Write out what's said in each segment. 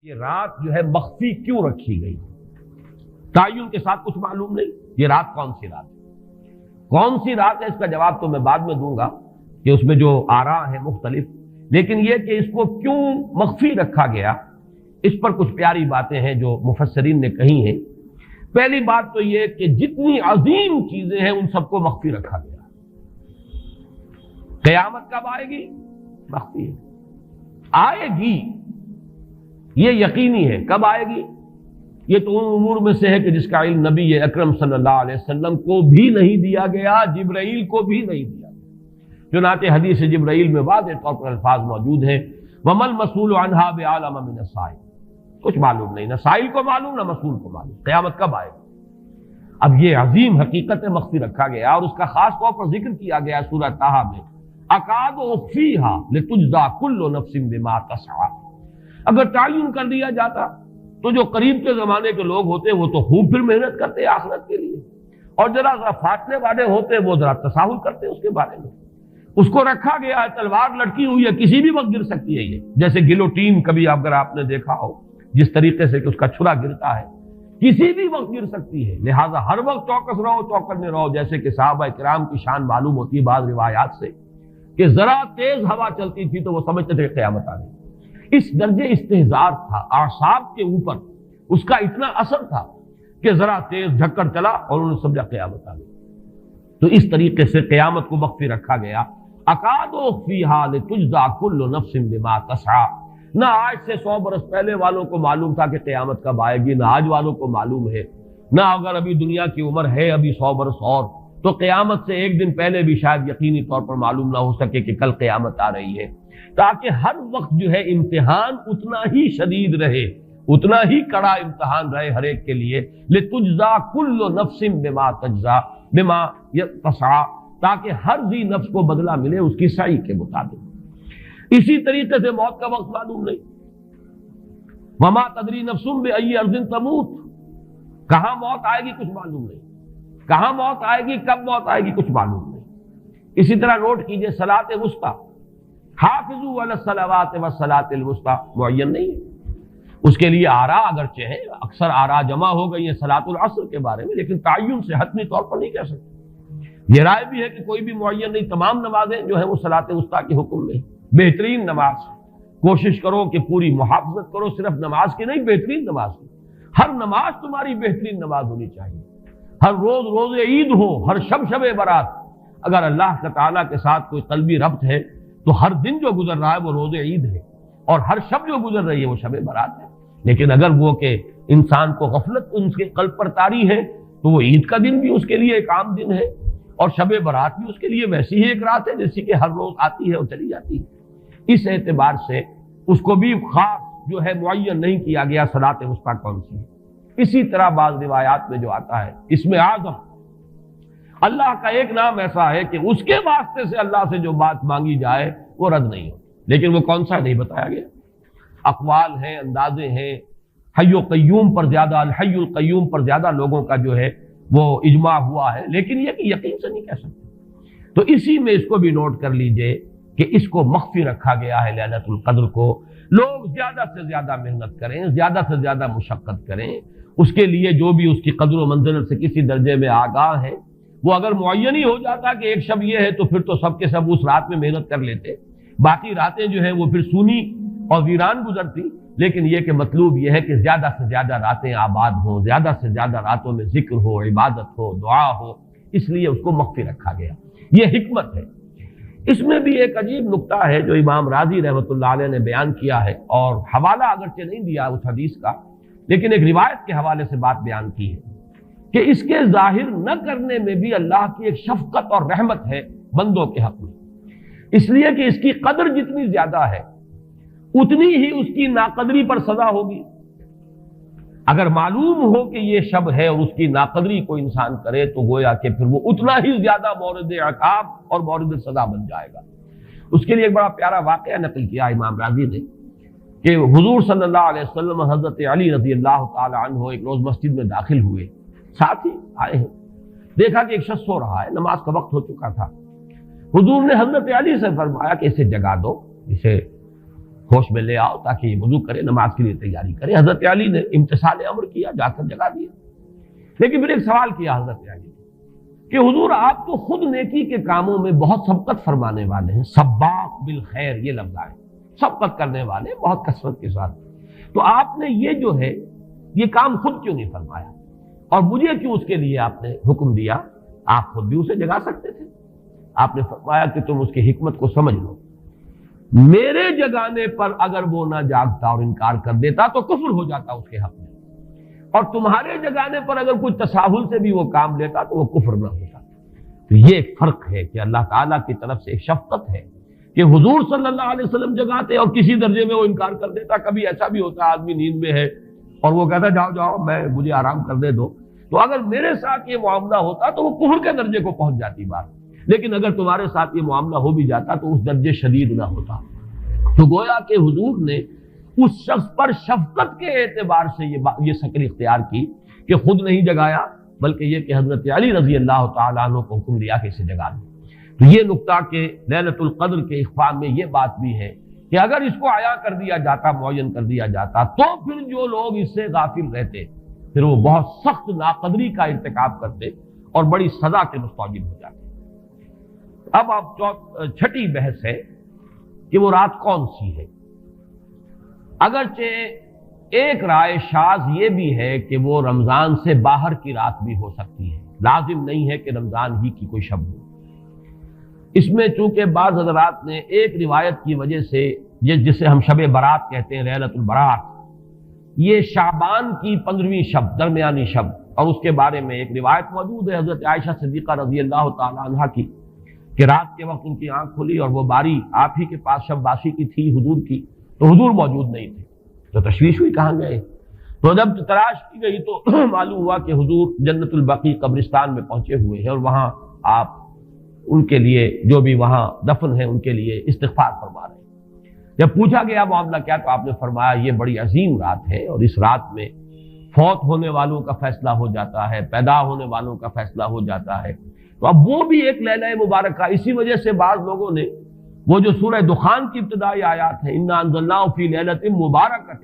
یہ رات جو ہے مخفی کیوں رکھی گئی؟ تعین کے ساتھ کچھ معلوم نہیں یہ رات کون سی رات ہے، کون سی رات ہے، اس کا جواب تو میں بعد میں دوں گا کہ اس میں جو آراء ہیں مختلف، لیکن یہ کہ اس کو کیوں مخفی رکھا گیا اس پر کچھ پیاری باتیں ہیں جو مفسرین نے کہی ہیں۔ پہلی بات تو یہ کہ جتنی عظیم چیزیں ہیں ان سب کو مخفی رکھا گیا۔ قیامت کب آئے گی؟ مخفی ہے، آئے گی یہ یقینی ہے۔ کب آئے گی؟ یہ تو ان امور میں سے ہے کہ جس کا علم نبی اکرم صلی اللہ علیہ وسلم کو بھی نہیں دیا گیا، جبرائیل کو بھی نہیں دیا گیا۔ چنانچہ حدیث جبرائیل میں واضح طور پر الفاظ موجود ہیں، وَمَا الْمَسْئُولُ عَنْهَا بِأَعْلَمَ مِنَ السَّائِلِ، کچھ معلوم نہیں، نہ سائل کو معلوم نہ مسئول کو معلوم قیامت کب آئے گی۔ اب یہ عظیم حقیقت مخفی رکھا گیا اور اس کا خاص طور پر ذکر کیا گیا سورہ طٰہٰ میں، اکاد اخفیھا لتجزی کل نفس بما تسعی۔ اگر تعین کر دیا جاتا تو جو قریب کے زمانے کے لوگ ہوتے وہ تو خوب پھر محنت کرتے آخرت کے لیے، اور ذرا فاصلے والے ہوتے وہ ذرا تساہل کرتے اس کے بارے میں۔ اس کو رکھا گیا ہے، تلوار لٹکی ہوئی ہے، کسی بھی وقت گر سکتی ہے، یہ جیسے گلوٹین کبھی اگر آپ نے دیکھا ہو جس طریقے سے کہ اس کا چھرا گرتا ہے، کسی بھی وقت گر سکتی ہے، لہٰذا ہر وقت چوکس رہو، چوکنے رہو، جیسے کہ صحابہ کرام کی شان معلوم ہوتی ہے بعض روایات سے کہ ذرا تیز ہوا چلتی تھی تو وہ سمجھتے تھے کہ قیامت آ گئی۔ اس درجے استحضار تھا اعصاب کے اوپر، اس کا اتنا اثر تھا کہ ذرا تیز جھکڑ چلا اور انہوں نے سمجھا قیامت آ گئی۔ تو اس طریقے سے قیامت کو مخفی رکھا گیا۔ اکاد اخفیھا لتجزی کل نفس بما تسعی۔ نہ آج سے 100 برس پہلے والوں کو معلوم تھا کہ قیامت کب آئے گی، نہ آج والوں کو معلوم ہے، نہ اگر ابھی دنیا کی عمر ہے ابھی 100 برس اور تو قیامت سے ایک دن پہلے بھی شاید یقینی طور پر معلوم نہ ہو سکے کہ کل قیامت آ رہی ہے، تاکہ ہر وقت جو ہے امتحان اتنا ہی شدید رہے، اتنا ہی کڑا امتحان رہے ہر ایک کے لیے۔ لتجزی کل نفس بما تجزی بما تسعی، تاکہ ہر ذی نفس کو بدلہ ملے اس کی سعی کے مطابق۔ اسی طریقے سے موت کا وقت معلوم نہیں، وما تدری نفس بأی ارض تموت، کہاں موت آئے گی کچھ معلوم نہیں، کہاں موت آئے گی، کب موت آئے گی کچھ معلوم نہیں۔ اسی طرح نوٹ کیجئے صلاۃ وسطیٰ، حافظوا علی الصلوات والصلاۃ الوسطیٰ معین نہیں ہے، اس کے لیے آراء اگرچہ ہیں، اکثر آراء جمع ہو گئی ہیں صلاۃ العصر کے بارے میں، لیکن تعین سے حتمی طور پر نہیں کہہ سکتے۔ یہ رائے بھی ہے کہ کوئی بھی معین نہیں، تمام نمازیں جو ہیں وہ صلاۃ وسطیٰ کے حکم میں۔ بہترین نماز، کوشش کرو کہ پوری محافظت کرو، صرف نماز کی نہیں بہترین نماز کی، ہر نماز تمہاری بہترین نماز ہونی چاہیے، ہر روز روز عید ہو، ہر شب برات۔ اگر اللہ تعالیٰ کے ساتھ کوئی قلبی ربط ہے تو ہر دن جو گزر رہا ہے وہ روز عید ہے، اور ہر شب جو گزر رہی ہے وہ شب برات ہے۔ لیکن اگر وہ کہ انسان کو غفلت ان کے قلب پر طاری ہے تو وہ عید کا دن بھی اس کے لیے ایک عام دن ہے، اور شب برات بھی اس کے لیے ویسی ہی ایک رات ہے جیسی کہ ہر روز آتی ہے اور چلی جاتی ہے۔ اس اعتبار سے اس کو بھی خاص جو ہے معین نہیں کیا گیا صلاۃ وسطیٰ کون سی ہے۔ اسی طرح بعض روایات میں جو آتا ہے اسم اعظم، اللہ کا ایک نام ایسا ہے کہ اس کے واسطے سے اللہ سے جو بات مانگی جائے وہ رد نہیں ہوتی، لیکن وہ کون سا نہیں بتایا گیا۔ اقوال ہیں، اندازے ہیں، حی و قیوم پر زیادہ، الحی القیوم پر زیادہ لوگوں کا جو ہے وہ اجماع ہوا ہے، لیکن یہ کہ یقین سے نہیں کہہ سکتے۔ تو اسی میں اس کو بھی نوٹ کر لیجئے کہ اس کو مخفی رکھا گیا ہے لیلۃ القدر کو۔ لوگ زیادہ سے زیادہ محنت کریں، زیادہ سے زیادہ مشقت کریں، اس کے لیے جو بھی اس کی قدر و منزلت سے کسی درجے میں آگاہ ہے، وہ اگر معین ہی ہو جاتا کہ ایک شب یہ ہے تو پھر تو سب کے سب اس رات میں محنت کر لیتے، باقی راتیں جو ہیں وہ پھر سونی اور ویران گزرتی۔ لیکن یہ کہ مطلوب یہ ہے کہ زیادہ سے زیادہ راتیں آباد ہوں، زیادہ سے زیادہ راتوں میں ذکر ہو، عبادت ہو، دعا ہو، اس لیے اس کو مخفی رکھا گیا، یہ حکمت ہے۔ اس میں بھی ایک عجیب نکتہ ہے جو امام راضی رحمۃ اللہ علیہ نے بیان کیا ہے، اور حوالہ اگرچہ نہیں دیا اس حدیث کا، لیکن ایک روایت کے حوالے سے بات بیان کی ہے کہ اس کے ظاہر نہ کرنے میں بھی اللہ کی ایک شفقت اور رحمت ہے بندوں کے حق میں، اس لیے کہ اس کی قدر جتنی زیادہ ہے اتنی ہی اس کی ناقدری پر سزا ہوگی۔ اگر معلوم ہو کہ یہ شب ہے اور اس کی ناقدری کو انسان کرے تو گویا کہ پھر وہ اتنا ہی زیادہ مورد عقاب اور مورد سزا بن جائے گا۔ اس کے لیے ایک بڑا پیارا واقعہ نقل کیا امام راضی نے کہ حضور صلی اللہ علیہ وسلم حضرت علی رضی اللہ تعالی عنہ ایک روز مسجد میں داخل ہوئے، ساتھ ہی آئے ہیں، دیکھا کہ ایک شخص سو رہا ہے، نماز کا وقت ہو چکا تھا۔ حضور نے حضرت علی سے فرمایا کہ اسے جگا دو، اسے ہوش میں لے آؤ تاکہ یہ وضو کرے، نماز کے لیے تیاری کرے۔ حضرت علی نے امتثال امر کیا، جا کر جگا دیا۔ لیکن پھر ایک سوال کیا حضرت علی نے کہ حضور آپ تو خود نیکی کے کاموں میں بہت سبقت فرمانے والے ہیں، سباق بالخیر یہ لفظ آئے، سبقت کرنے والے بہت کثرت کے ساتھ، تو آپ نے یہ جو ہے یہ کام خود کیوں نہیں فرمایا اور مجھے کیوں اس کے لیے آپ نے حکم دیا؟ آپ خود بھی اسے جگا سکتے تھے۔ آپ نے فرمایا کہ تم اس کی حکمت کو سمجھ لو، میرے جگانے پر اگر وہ نہ جاگتا اور انکار کر دیتا تو کفر ہو جاتا اس کے حق میں، اور تمہارے جگانے پر اگر کوئی تساہل سے بھی وہ کام لیتا تو وہ کفر نہ ہوتا۔ تو یہ ایک فرق ہے کہ اللہ تعالیٰ کی طرف سے ایک شفقت ہے کہ حضور صلی اللہ علیہ وسلم جگاتے اور کسی درجے میں وہ انکار کر دیتا۔ کبھی ایسا بھی ہوتا آدمی نیند میں ہے اور وہ کہتا جاؤ جاؤ مجھے آرام کرنے دو، تو اگر میرے ساتھ یہ معاملہ ہوتا تو وہ کفر کے درجے کو پہنچ جاتی بات، لیکن اگر تمہارے ساتھ یہ معاملہ ہو بھی جاتا تو اس درجے شدید نہ ہوتا۔ تو گویا کہ حضور نے اس شخص پر شفقت کے اعتبار سے یہ شکل اختیار کی کہ خود نہیں جگایا، بلکہ یہ کہ حضرت علی رضی اللہ تعالیٰ عنہ کو حکم دیا کہ اسے جگا دیں۔ تو یہ نقطہ کہ لیلۃ القدر کے اخفاء میں یہ بات بھی ہے کہ اگر اس کو عیاں کر دیا جاتا، معین کر دیا جاتا، تو پھر جو لوگ اس سے غافل رہتے پھر وہ بہت سخت ناقدری کا ارتکاب کرتے اور بڑی سزا کے مستوجب ہو جاتے۔ اب چھٹی بحث ہے کہ وہ رات کون سی ہے۔ اگرچہ ایک رائے شاذ یہ بھی ہے کہ وہ رمضان سے باہر کی رات بھی ہو سکتی ہے، لازم نہیں ہے کہ رمضان ہی کی کوئی شب ہو۔ اس میں چونکہ بعض حضرات نے ایک روایت کی وجہ سے جسے ہم شب برات کہتے ہیں، لیلۃ البرات، یہ شعبان کی 15ویں شب، درمیانی شب، اور اس کے بارے میں ایک روایت موجود ہے حضرت عائشہ صدیقہ رضی اللہ تعالی عنہا کی کہ رات کے وقت ان کی آنکھ کھلی اور وہ باری آپ ہی کے پاس شب باسی کی تھی حضور کی، تو حضور موجود نہیں تھے، تو تشویش ہوئی کہاں گئے۔ تو جب تلاش کی گئی تو معلوم ہوا کہ حضور جنت البقیع قبرستان میں پہنچے ہوئے ہیں اور وہاں آپ ان کے لیے جو بھی وہاں دفن ہے ان کے لیے استغفار فرما رہے ہیں۔ جب پوچھا گیا معاملہ کیا، تو آپ نے فرمایا یہ بڑی عظیم رات ہے اور اس رات میں فوت ہونے والوں کا فیصلہ ہو جاتا ہے، پیدا ہونے والوں کا فیصلہ ہو جاتا ہے۔ تو اب وہ بھی ایک لیلہ مبارکہ، اسی وجہ سے بعض لوگوں نے وہ جو سورہ دخان کی ابتدائی آیات ہے انا انزلناہ فی لیلۃ مبارکۃ،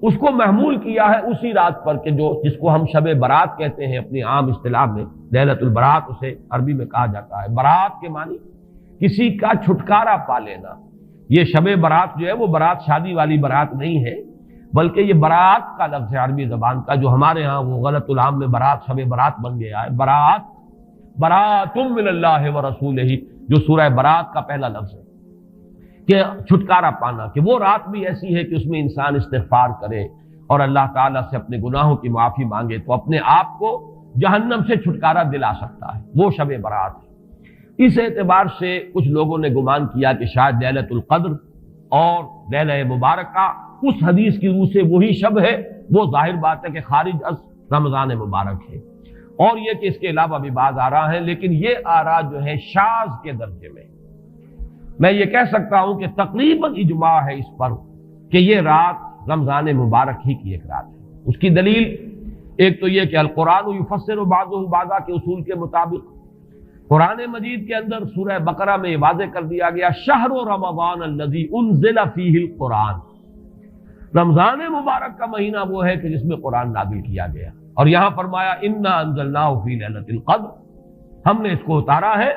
اس کو محمول کیا ہے اسی رات پر کہ جس کو ہم شب برات کہتے ہیں اپنی عام اصطلاح میں، لیلۃ البرات اسے عربی میں کہا جاتا ہے۔ برات کے معنی کسی کا چھٹکارا پا لینا۔ یہ شب برات جو ہے وہ برات شادی والی برات نہیں ہے، بلکہ یہ برات کا لفظ ہے عربی زبان کا، جو ہمارے ہاں وہ غلط العام میں برات شب برات بن گیا ہے۔ برات، برات من اللہ ورسولہ، جو سورہ برات کا پہلا لفظ ہے کہ چھٹکارا پانا، کہ وہ رات بھی ایسی ہے کہ اس میں انسان استغفار کرے اور اللہ تعالیٰ سے اپنے گناہوں کی معافی مانگے تو اپنے آپ کو جہنم سے چھٹکارا دلا سکتا ہے، وہ شب برات ہے۔ اس اعتبار سے کچھ لوگوں نے گمان کیا کہ شاید لیلۃ القدر اور لیلہ مبارکہ اس حدیث کی روح سے وہی شب ہے، وہ ظاہر بات ہے کہ خارج از رمضان مبارک ہے، اور یہ کہ اس کے علاوہ بھی بعض آراء ہیں، لیکن یہ آراء جو ہے شاذ کے درجے میں یہ کہہ سکتا ہوں کہ تقریباً اجماع ہے اس پر کہ یہ رات رمضان مبارک ہی کی ایک رات ہے۔ اس کی دلیل ایک تو یہ کہ القرآن یفسر بعضہ بعضا کے اصول کے مطابق قرآن مجید کے اندر سورہ بقرہ میں یہ واضح کر دیا گیا شہر رمضان الذی انزل فیہ القرآن، رمضان مبارک کا مہینہ وہ ہے کہ جس میں قرآن نازل کیا گیا، اور یہاں فرمایا انا انزلناہ فی لیلۃ القدر، ہم نے اس کو اتارا ہے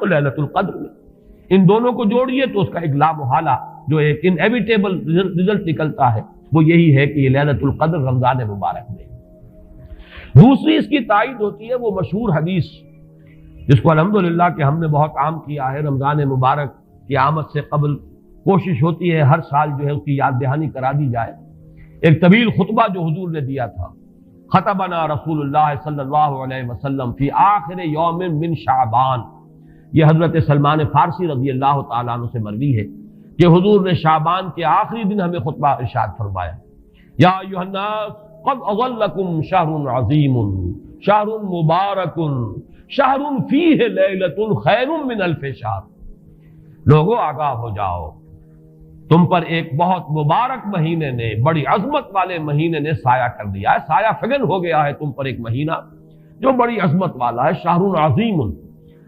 لیلۃ القدر میں۔ ان دونوں کو جوڑیے تو اس کا ایک لا محالہ جو ایک انیویٹیبل رزلٹ نکلتا ہے وہ یہی ہے کہ یہ لیلۃ القدر رمضان مبارک میں۔ دوسری اس کی تائید ہوتی ہے وہ مشہور حدیث جس کو الحمدللہ کہ ہم نے بہت عام کیا ہے، رمضان مبارک کی آمد سے قبل کوشش ہوتی ہے ہر سال جو ہے اس کی یاد دہانی کرا دی جائے۔ ایک طویل خطبہ جو حضور نے دیا تھا، خطبنا رسول اللہ صلی اللہ علیہ وسلم فی آخر یوم من شعبان، یہ حضرت سلمان فارسی رضی اللہ تعالیٰ عنہ سے مروی ہے کہ حضور نے شعبان کے آخری دن ہمیں خطبہ ارشاد فرمایا، یا ایھا الناس قد اظلکم شہر عظیم شہر مبارک شہر فیہ لیلۃ خیر من الف شہر، لوگوں آگاہ ہو جاؤ، تم پر ایک بہت مبارک مہینے نے، بڑی عظمت والے مہینے نے سایہ کر دیا ہے، سایہ فگن ہو گیا ہے تم پر ایک مہینہ جو بڑی عظمت والا ہے، شہر عظیم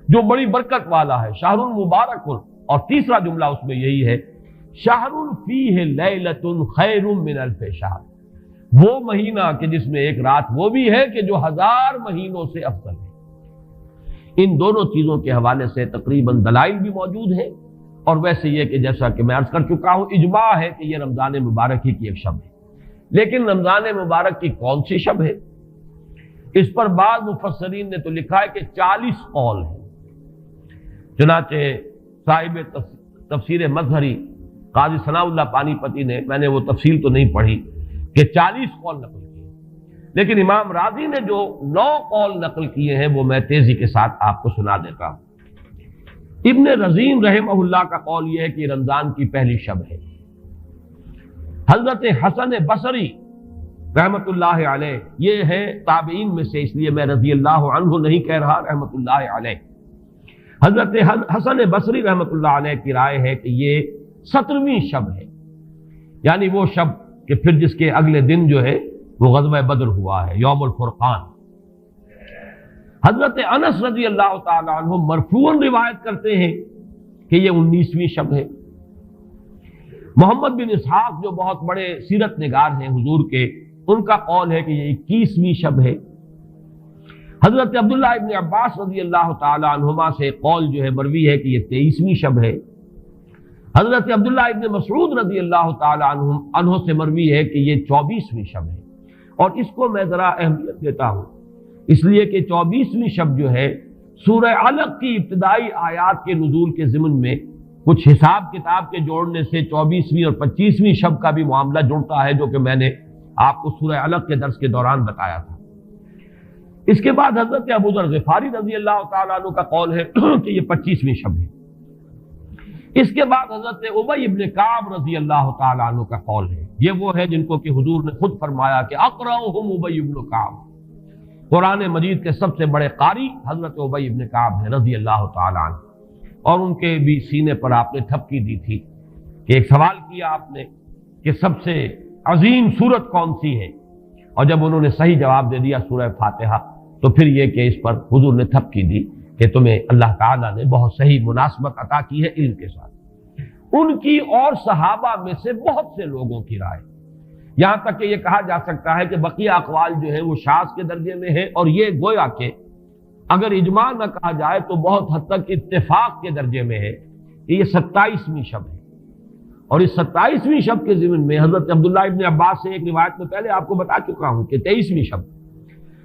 جو بڑی برکت والا ہے، شہر مبارک، اور تیسرا جملہ اس میں یہی ہے شہر فیہ لیلۃ خیر من الف شہر، وہ مہینہ کہ جس میں ایک رات وہ بھی ہے کہ جو 1000 مہینوں سے افضل ہے۔ ان دونوں چیزوں کے حوالے سے تقریباً دلائل بھی موجود ہیں، اور ویسے یہ کہ جیسا کہ میں عرض کر چکا ہوں اجماع ہے کہ یہ رمضان مبارک ہی کی ایک شب ہے۔ لیکن رمضان مبارک کی کون سی شب ہے، اس پر بعض مفسرین نے تو لکھا ہے کہ 40 قول ہیں۔ چنانچہ صاحب تفسیر مظہری قاضی ثناء اللہ پانی پتی نے، میں نے وہ تفصیل تو نہیں پڑھی، کہ 40 قول نقل کیے، لیکن امام راضی نے جو 9 قول نقل کیے ہیں وہ میں تیزی کے ساتھ آپ کو سنا دیتا ہوں۔ ابن رزین رحمہ اللہ کا قول یہ ہے کہ رمضان کی پہلی شب ہے۔ حضرت حسن بصری رحمت اللہ علیہ، یہ ہے تابعین میں سے، اس لیے میں رضی اللہ عنہ نہیں کہہ رہا، رحمت اللہ علیہ۔ حضرت حسن بصری رحمت اللہ علیہ کی رائے ہے کہ یہ 17ویں شب ہے، یعنی وہ شب کہ پھر جس کے اگلے دن جو ہے وہ غزوہ بدر ہوا ہے، یوم الفرقان۔ حضرت انس رضی اللہ تعالی عنہ مرفوعاً روایت کرتے ہیں کہ یہ 19ویں شب ہے۔ محمد بن اسحاق جو بہت بڑے سیرت نگار ہیں حضور کے، ان کا قول ہے کہ یہ 21ویں شب ہے۔ حضرت عبداللہ ابن عباس رضی اللہ تعالی عنہما سے قول جو ہے مروی ہے کہ یہ 23ویں شب ہے۔ حضرت عبداللہ ابن مسعود رضی اللہ تعالی عنہ سے مروی ہے کہ یہ 24ویں شب ہے، اور اس کو میں ذرا اہمیت دیتا ہوں اس لیے کہ 24ویں شب جو ہے سورہ علق کی ابتدائی آیات کے نزول کے ضمن میں کچھ حساب کتاب کے جوڑنے سے 24ویں اور 25ویں شب کا بھی معاملہ جڑتا ہے، جو کہ میں نے آپ کو سورہ علق کے درس کے دوران بتایا تھا۔ اس کے بعد حضرت ابو ذر غفاری رضی اللہ تعالیٰ عنہ کا قول ہے کہ یہ 25ویں شب ہے۔ اس کے بعد حضرت ابی ابن کعب رضی اللہ تعالیٰ عنہ کا قول ہے، یہ وہ ہے جن کو کہ حضور نے خود فرمایا کہ اقرأہم ابی ابن کعب، قرآن مجید کے سب سے بڑے قاری حضرت ابی ابن کعب ہیں رضی اللہ تعالیٰ عنہ، اور ان کے بھی سینے پر آپ نے تھپکی دی تھی کہ ایک سوال کیا آپ نے کہ سب سے عظیم سورت کون سی ہے، اور جب انہوں نے صحیح جواب دے دیا سورہ فاتحہ، تو پھر یہ کہ اس پر حضور نے تھپکی دی کہ تمہیں اللہ تعالیٰ نے بہت صحیح مناسبت عطا کی ہے علم کے ساتھ۔ ان کی اور صحابہ میں سے بہت سے لوگوں کی رائے، یہاں تک کہ یہ کہا جا سکتا ہے کہ بقیہ اقوال جو ہیں وہ شاذ کے درجے میں ہیں، اور یہ گویا کہ اگر اجماع نہ کہا جائے تو بہت حد تک اتفاق کے درجے میں ہے کہ یہ 27ویں شب ہے۔ اور اس 27ویں شب کے ضمن میں حضرت عبداللہ ابن عباس سے ایک روایت میں پہلے آپ کو بتا چکا ہوں کہ 23ویں شب،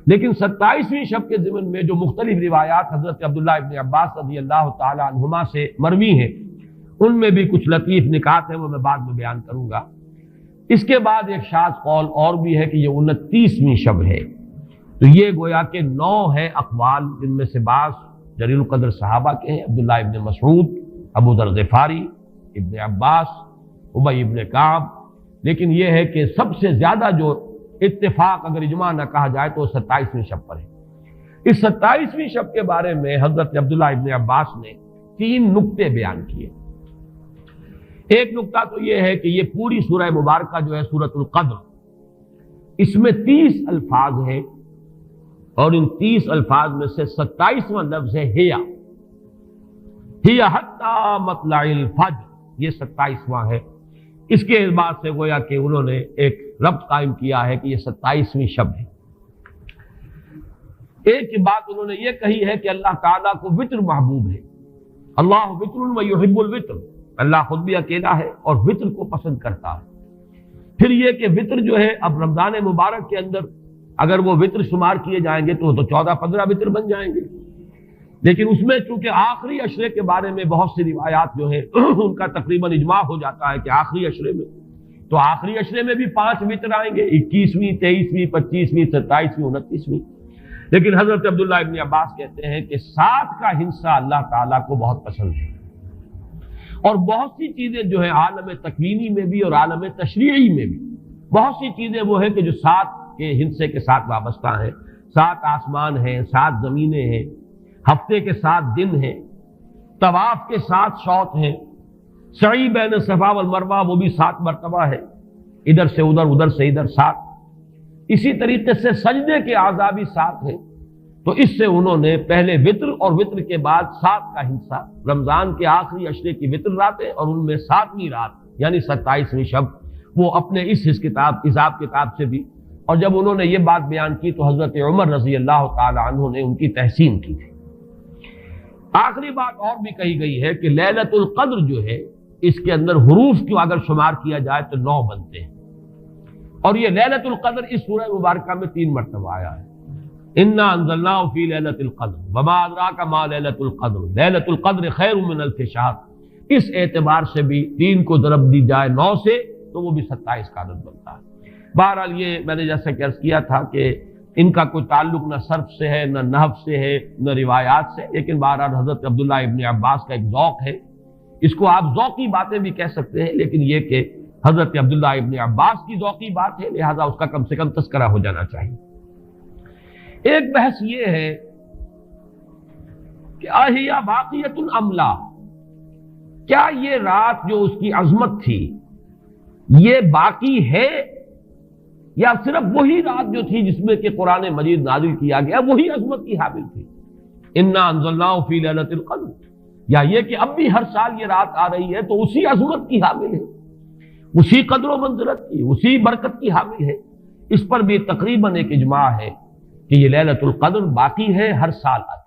لیکن 27ویں شب کے ضمن میں جو مختلف روایات حضرت عبداللہ ابن عباس رضی اللہ تعالی عنہما سے مروی ہیں، ان میں بھی کچھ لطیف نکات ہیں، وہ میں بعد میں بیان کروں گا۔ اس کے بعد ایک شاذ قول اور بھی ہے کہ یہ 29ویں شب ہے۔ تو یہ گویا کہ 9 ہے اقوال، جن میں سے بعض جلیل القدر صحابہ کے ہیں، عبداللہ ابن مسعود، ابو ذر غفاری، ابن عباس، ابی ابن کعب، لیکن یہ ہے کہ سب سے زیادہ جو اتفاق اگر اجماع نہ کہا جائے تو 27ویں شب پر ہے۔ اس 27ویں شب کے بارے میں حضرت عبداللہ ابن عباس نے 3 نکتے بیان کیے۔ ایک نکتہ تو یہ ہے کہ یہ پوری سورہ مبارکہ جو ہے سورۃ القدر، اس میں 30 الفاظ ہیں، اور ان 30 الفاظ میں سے 27واں لفظ ہے ہیا حتی مطلع الفجر، یہ 27واں ہے۔ اس کے اعتبار سے گویا کہ انہوں نے ایک ربط قائم کیا ہے کہ یہ 27ویں شب ہے۔ ایک بات انہوں نے یہ کہی ہے کہ اللہ تعالیٰ کو وطر محبوب ہے، اللہ وطر و یحب الوطر، اللہ خود بھی اکیلا ہے اور وطر کو پسند کرتا ہے۔ پھر یہ کہ وطر جو ہے اب رمضان مبارک کے اندر اگر وہ وطر شمار کیے جائیں گے تو 14-15 وطر بن جائیں گے، لیکن اس میں چونکہ آخری عشرے کے بارے میں بہت سی روایات جو ہیں ان کا تقریباً اجماع ہو جاتا ہے کہ آخری عشرے میں، تو آخری عشرے میں بھی 5 وطر آئیں گے، 21ویں، 23ویں، 25ویں، 27ویں، 29ویں۔ لیکن حضرت عبداللہ ابن عباس کہتے ہیں کہ 7 کا ہندسہ اللہ تعالیٰ کو بہت پسند ہے، اور بہت سی چیزیں جو ہیں عالم تکوینی میں بھی اور عالم تشریعی میں بھی بہت سی چیزیں وہ ہیں کہ جو 7 کے ہندسے کے ساتھ وابستہ ہیں۔ 7 آسمان ہیں، 7 زمینیں ہیں، ہفتے کے 7 دن ہیں، طواف کے 7 شوط ہیں، سعی بین صفا والمروہ وہ بھی 7 مرتبہ ہے، ادھر سے ادھر، ادھر سے ادھر 7۔ اسی طریقے سے سجدے کے اعضاء بھی 7 ہیں، تو اس سے انہوں نے پہلے وطر اور وطر کے بعد 7 کا ہندسہ، رمضان کے آخری عشرے کی وطر راتیں اور ان میں 7ویں رات یعنی 27ویں شب، وہ اپنے اس حساب کتاب سے بھی. اور جب انہوں نے یہ بات بیان کی تو حضرت عمر رضی اللہ تعالی عنہ نے ان کی تحسین کی تھی. آخری بات اور بھی کہی گئی ہے کہ لیلۃ القدر جو ہے اس کے اندر حروف کو اگر شمار کیا جائے تو 9 بنتے ہیں، اور یہ لیلۃ القدر اس سورہ مبارکہ میں 3 مرتبہ آیا ہے. انا انزلناہ فی لیلۃ القدر وما ادراک ما لیلۃ القدر لیلۃ القدر خیر من الف شہر. اس اعتبار سے بھی 3 کو ضرب دی جائے 9 سے تو وہ بھی 27 کا عدد بنتا ہے. بہرحال یہ میں نے جیسا کہ عرض کیا تھا کہ ان کا کوئی تعلق نہ صرف سے ہے، نہ نحو سے ہے، نہ روایات سے، لیکن بہرحال حضرت عبداللہ ابن عباس کا ایک ذوق ہے. اس کو آپ ذوقی باتیں بھی کہہ سکتے ہیں، لیکن یہ کہ حضرت عبداللہ ابن عباس کی ذوقی بات ہے، لہذا اس کا کم سے کم تذکرہ ہو جانا چاہیے. ایک بحث یہ ہے کہ اہی باقیۃ ام لا، کیا یہ رات جو اس کی عظمت تھی یہ باقی ہے، یا صرف وہی رات جو تھی جس میں کہ قرآن مجید نازل کیا گیا وہی عظمت کی حامل تھی. انا انزلناہ فی لیلۃ القدر، یا یہ کہ اب بھی ہر سال یہ رات آ رہی ہے تو اسی عظمت کی حامل ہے، اسی قدر و منزلت کی، اسی برکت کی حامل ہے. اس پر بھی تقریباً ایک اجماع ہے کہ یہ لیلۃ القدر باقی ہے، ہر سال آتی ہے.